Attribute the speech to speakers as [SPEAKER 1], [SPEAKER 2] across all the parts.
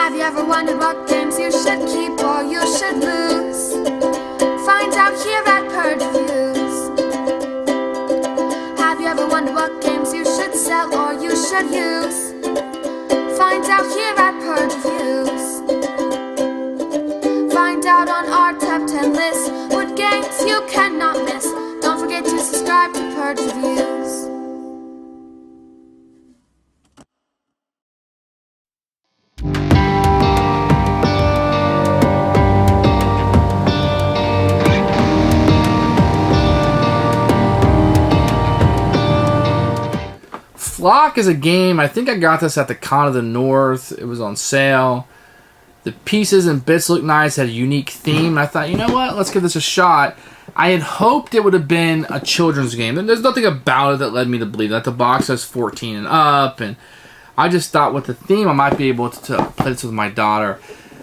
[SPEAKER 1] Have you ever wondered what games you should keep or you should lose? Find out here at Purge Reviews. Have you ever wondered what games you should sell or you should use? Find out here at Purge Reviews. Find out on our top 10 list what games you cannot miss. Don't forget to subscribe to Purge Reviews.
[SPEAKER 2] Flock is a game, I think I got this at the Con of the North. It was on sale. The pieces and bits look nice, had a unique theme. And I thought, you know what, let's give this a shot. I had hoped it would have been a children's game. And there's nothing about it that led me to believe that. The box says 14 and up. And I just thought with the theme, I might be able to play this with my daughter.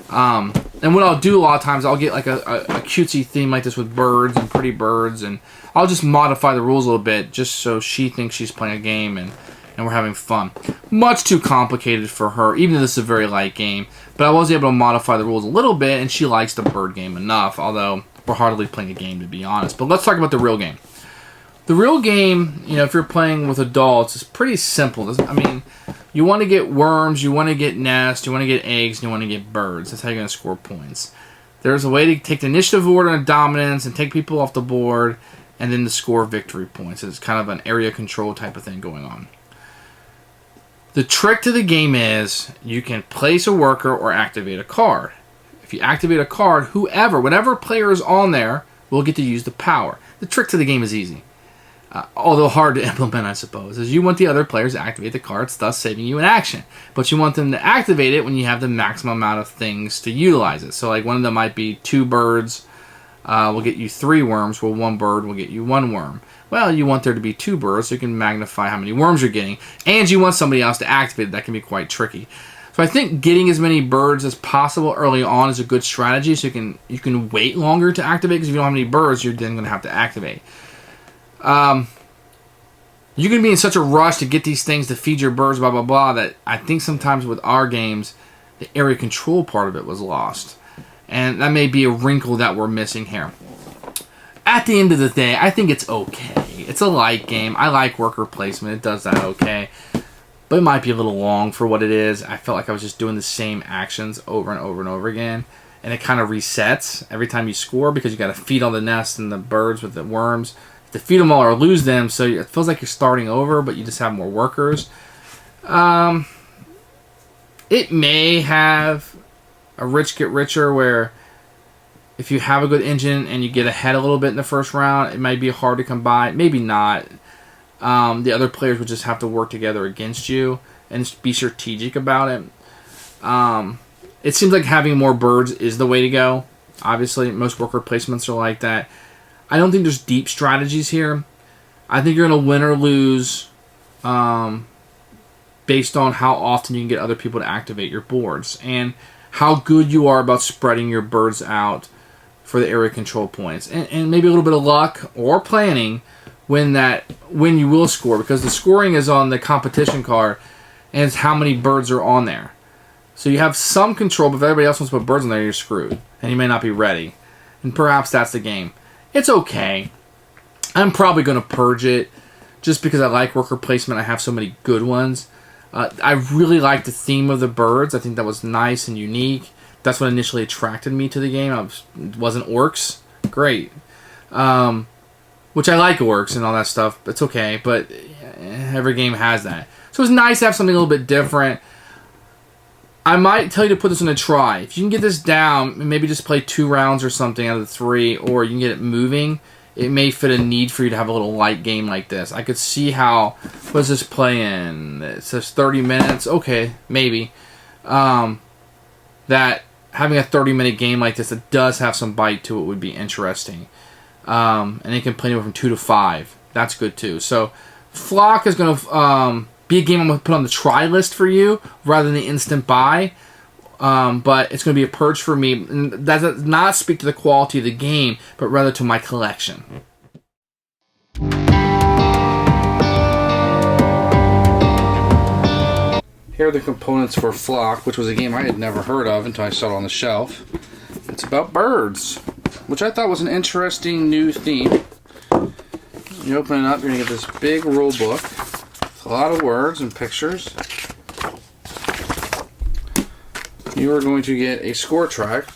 [SPEAKER 2] And what I'll do a lot of times, I'll get like a cutesy theme like this with birds and pretty birds. And I'll just modify the rules a little bit just so she thinks she's playing a game and we're having fun. Much too complicated for her, even though this is a very light game. But I was able to modify the rules a little bit, and she likes the bird game enough, although we're hardly playing a game, to be honest. But let's talk about the real game. The real game, you know, if you're playing with adults, is pretty simple. I mean, you want to get worms, you want to get nests, you want to get eggs, and you want to get birds. That's how you're going to score points. There's a way to take the initiative order and dominance and take people off the board, and then to score victory points. It's kind of an area control type of thing going on. The trick to the game is you can place a worker or activate a card. If you activate a card, whatever player is on there will get to use the power. The trick to the game is easy, although hard to implement, I suppose, is you want the other players to activate the cards, thus saving you an action. But you want them to activate it when you have the maximum amount of things to utilize it. So like one of them might be 2 birds will get you 3 worms, while 1 bird will get you 1 worm. Well, you want there to be 2 birds so you can magnify how many worms you're getting. And you want somebody else to activate it. That can be quite tricky. So I think getting as many birds as possible early on is a good strategy. So you can wait longer to activate, because if you don't have any birds, you're then going to have to activate. You can be in such a rush to get these things to feed your birds, blah, blah, blah, that I think sometimes with our games, the area control part of it was lost. And that may be a wrinkle that we're missing here. At the end of the day, I think it's okay. It's a light game. I like worker placement. It does that okay. But it might be a little long for what it is. I felt like I was just doing the same actions over and over and over again. And it kind of resets every time you score, because you got to feed all the nests and the birds with the worms. You have to feed them all or lose them. So it feels like you're starting over, but you just have more workers. It may have a rich get richer, where if you have a good engine and you get ahead a little bit in the first round, it might be hard to come by. Maybe not. The other players would just have to work together against you and just be strategic about it. It seems like having more birds is the way to go. Obviously, most worker placements are like that. I don't think there's deep strategies here. I think you're going to win or lose based on how often you can get other people to activate your boards and how good you are about spreading your birds out for the area control points, and maybe a little bit of luck or planning when you will score, because the scoring is on the competition card and it's how many birds are on there. So you have some control, but if everybody else wants to put birds on there, you're screwed, and you may not be ready. And perhaps that's the game. It's okay. I'm probably going to purge it just because I like worker placement. I have so many good ones. I really like the theme of the birds. I think that was nice and unique. That's what initially attracted me to the game. It wasn't orcs. Great. Which I like orcs and all that stuff. It's okay, but every game has that. So it's nice to have something a little bit different. I might tell you to put this in a try. If you can get this down, maybe just play 2 rounds or something out of the 3, or you can get it moving, it may fit a need for you to have a little light game like this. I could see how, what does this play in? It says 30 minutes. Okay, maybe. That having a 30-minute game like this that does have some bite to it would be interesting. And it can play anywhere from 2 to 5. That's good too. So Flock is going to be a game I'm going to put on the try list for you rather than the instant buy. But it's going to be a purge for me. And that does not speak to the quality of the game, but rather to my collection. Here are the components for Flock, which was a game I had never heard of until I saw it on the shelf. It's about birds, which I thought was an interesting new theme. You open it up, you're going to get this big rule book with a lot of words and pictures. You are going to get a score track,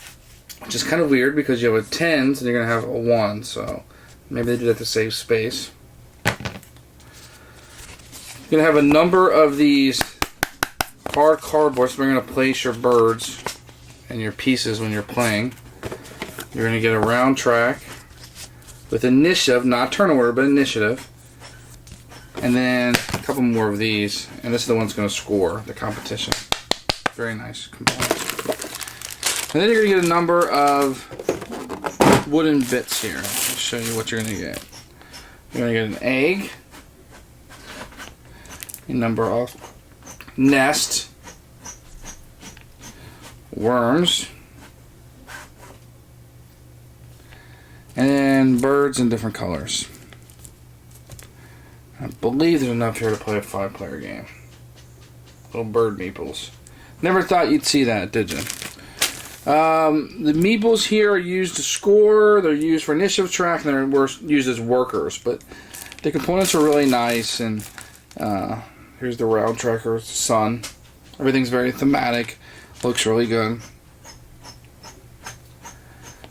[SPEAKER 2] which is kind of weird because you have a 10s and you're going to have a 1, so maybe they did that to save space. You're going to have a number of these hard cardboard, so you're going to place your birds and your pieces when you're playing. You're going to get a round track with initiative, not turn order, but initiative. And then a couple more of these, and this is the one that's going to score the competition. Very nice components. And then you're going to get a number of wooden bits here. I'll show you what you're going to get. You're going to get an egg, a number of nest, worms, and birds in different colors. I believe there's enough here to play a 5-player game. Little bird meeples. Never thought you'd see that, did you? The meeples here are used to score, they're used for initiative track, and they're used as workers. But the components are really nice, and here's the round tracker, the sun. Everything's very thematic, looks really good.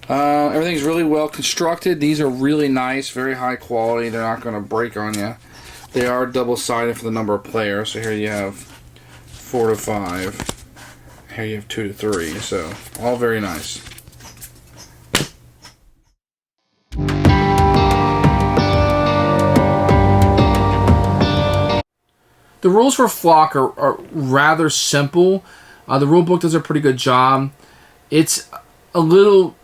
[SPEAKER 2] Everything's really well constructed. These are really nice, very high quality. They're not going to break on you. They are double-sided for the number of players. So here you have 4 to 5. Here you have 2 to 3. So all very nice. The rules for Flock are rather simple. The rule book does a pretty good job. It's a little...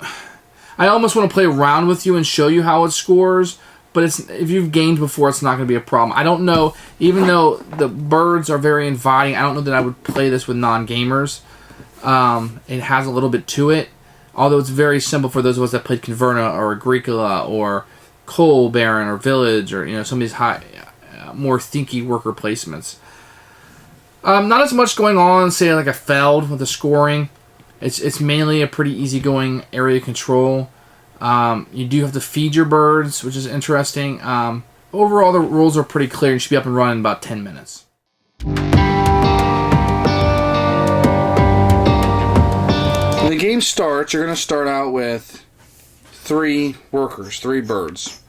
[SPEAKER 2] I almost want to play around with you and show you how it scores, but if you've gamed before, it's not going to be a problem. I don't know, even though the birds are very inviting, I don't know that I would play this with non-gamers. It has a little bit to it, although it's very simple for those of us that played Converna or Agricola or Coal Baron or Village or some of these more thinky worker placements. Not as much going on, say like a Feld with the scoring. It's mainly a pretty easygoing area control. You do have to feed your birds, which is interesting. Overall, the rules are pretty clear. You should be up and running in about 10 minutes. When the game starts, you're going to start out with 3 workers, 3 birds.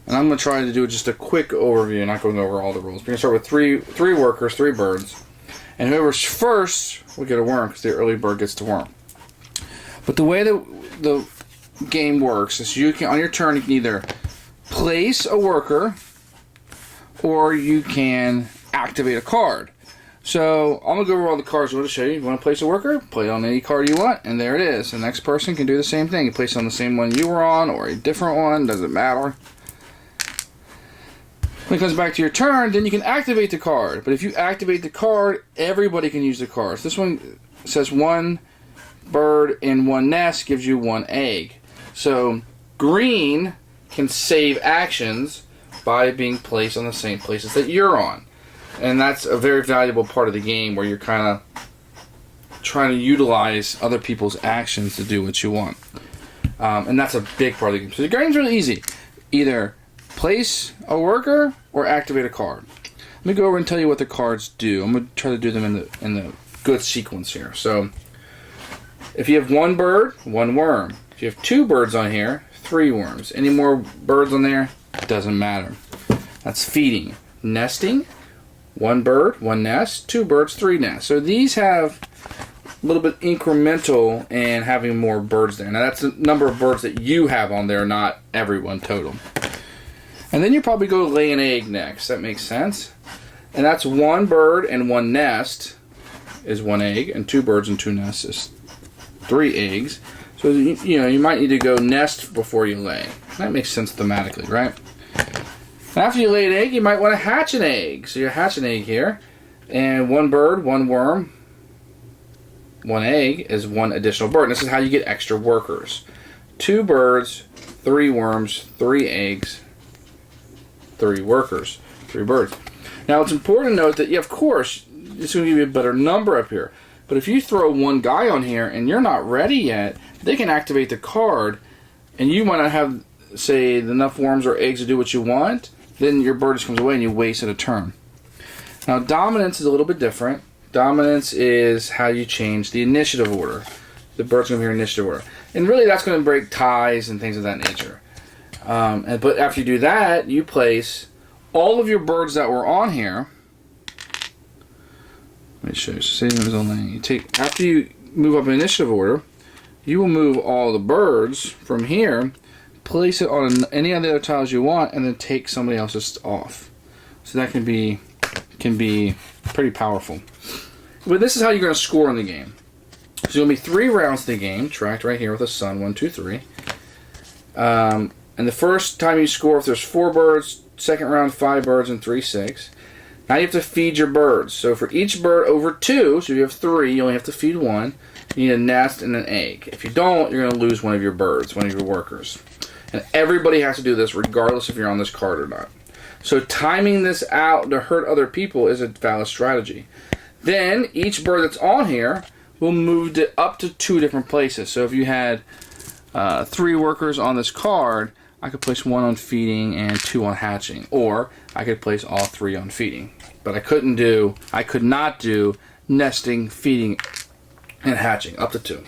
[SPEAKER 2] And I'm going to try to do just a quick overview, not going over all the rules. We're going to start with three workers, 3 birds. And whoever's first will get a worm, because the early bird gets the worm. But the way that the game works is you can, on your turn, you can either place a worker or you can activate a card. So I'm going to go over all the cards I want to show you. You want to place a worker? Play it on any card you want, and there it is. The next person can do the same thing. You place it on the same one you were on or a different one, doesn't matter. When it comes back to your turn, then you can activate the card. But if you activate the card, everybody can use the card. This one says 1 bird in 1 nest gives you 1 egg. So green can save actions by being placed on the same places that you're on. And that's a very valuable part of the game where you're kind of trying to utilize other people's actions to do what you want. And that's a big part of the game. So the game's really easy. Either place a worker or activate a card. Let me go over and tell you what the cards do. I'm going to try to do them in the good sequence here. So if you have 1 bird, 1 worm. If you have 2 birds on here, 3 worms. Any more birds on there? Doesn't matter. That's feeding. Nesting, 1 bird, 1 nest, 2 birds, 3 nests. So these have a little bit incremental and having more birds there. Now that's the number of birds that you have on there, not everyone total. And then you probably go lay an egg next. That makes sense. And that's 1 bird and 1 nest is 1 egg, and 2 birds and 2 nests is 3 eggs. So you might need to go nest before you lay. That makes sense thematically, right? And after you lay an egg, you might want to hatch an egg. So you hatch an egg here, and 1 bird, 1 worm, 1 egg is 1 additional bird. And this is how you get extra workers. 2 birds, 3 worms, 3 eggs, 3 workers, 3 birds. Now it's important to note that, of course, it's going to give you a better number up here. But if you throw one guy on here and you're not ready yet, they can activate the card, and you might not have, say, enough worms or eggs to do what you want. Then your bird just comes away and you wasted a turn. Now, dominance is a little bit different. Dominance is how you change the initiative order. The bird's going to be your initiative order. And really, that's going to break ties and things of that nature. But after you do that, you place all of your birds that were on here. Let me show you. So say you take, after you move up in initiative order, you will move all the birds from here, place it on any of the other tiles you want, and then take somebody else's off. So that can be pretty powerful. But this is how you're going to score in the game. So there's going to be 3 rounds to the game, tracked right here with a sun, 1, 2, 3. And the first time you score, if there's 4 birds, second round 5 birds, and 3, 6. Now you have to feed your birds. So for each bird over 2, so if you have 3, you only have to feed 1. You need a nest and an egg. If you don't, you're going to lose one of your birds, one of your workers. And everybody has to do this regardless if you're on this card or not. So timing this out to hurt other people is a valid strategy. Then each bird that's on here will move up to 2 different places. So if you had 3 workers on this card, I could place 1 on feeding and 2 on hatching. Or I could place all 3 on feeding. But I could not do nesting, feeding, and hatching up to 2. And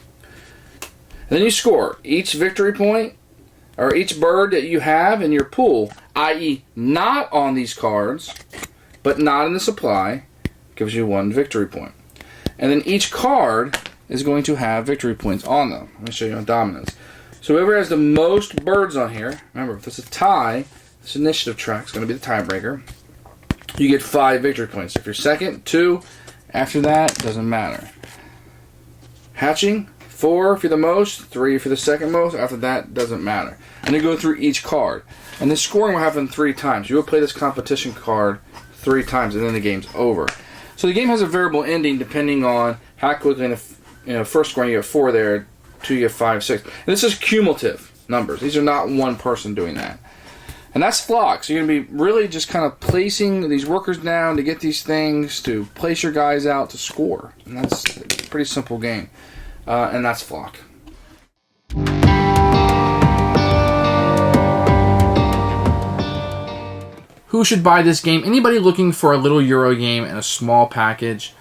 [SPEAKER 2] then you score. Each victory point, or each bird that you have in your pool, i.e. not on these cards, but not in the supply, gives you 1 victory point. And then each card is going to have victory points on them. Let me show you on dominance. So whoever has the most birds on here, remember, if it's a tie, this initiative track is going to be the tiebreaker. You get 5 victory points. If you're second, 2. After that, doesn't matter. Hatching, 4 if you're the most, 3 if you're the second most. After that, doesn't matter. And you go through each card. And the scoring will happen 3 times. You will play this competition card 3 times, and then the game's over. So the game has a variable ending depending on how quickly in the first scoring you have 4 there, 2 you have 5, 6. And this is cumulative numbers. These are not one person doing that. And that's flock. So you're going to be really just kind of placing these workers down to get these things, to place your guys out to score. And that's a pretty simple game. And that's flock. Who should buy this game? Anybody looking for a little Euro game in a small package.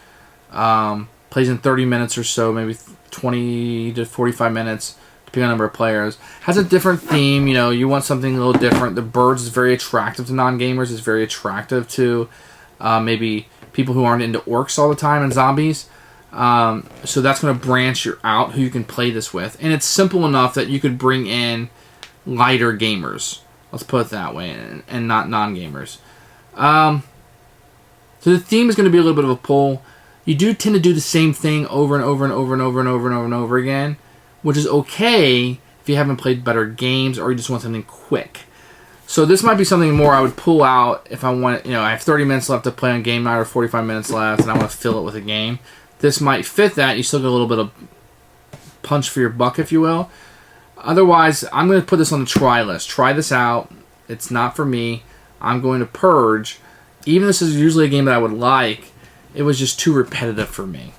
[SPEAKER 2] Plays in 30 minutes or so, maybe 20 to 45 minutes, depending on the number of players. Has a different theme. You want something a little different. The birds is very attractive to non-gamers. It's very attractive to maybe people who aren't into orcs all the time and zombies. So that's going to branch you out who you can play this with. And it's simple enough that you could bring in lighter gamers. Let's put it that way, and not non-gamers. So the theme is going to be a little bit of a pull. You do tend to do the same thing over and over and over and over and over and over and over again, which is okay if you haven't played better games or you just want something quick. So this might be something more I would pull out if I want. I have 30 minutes left to play on game night or 45 minutes left, and I want to fill it with a game. This might fit that. You still get a little bit of punch for your buck, if you will. Otherwise, I'm going to put this on the try list. Try this out. It's not for me. I'm going to Purge. Even if this is usually a game that I would like, it was just too repetitive for me.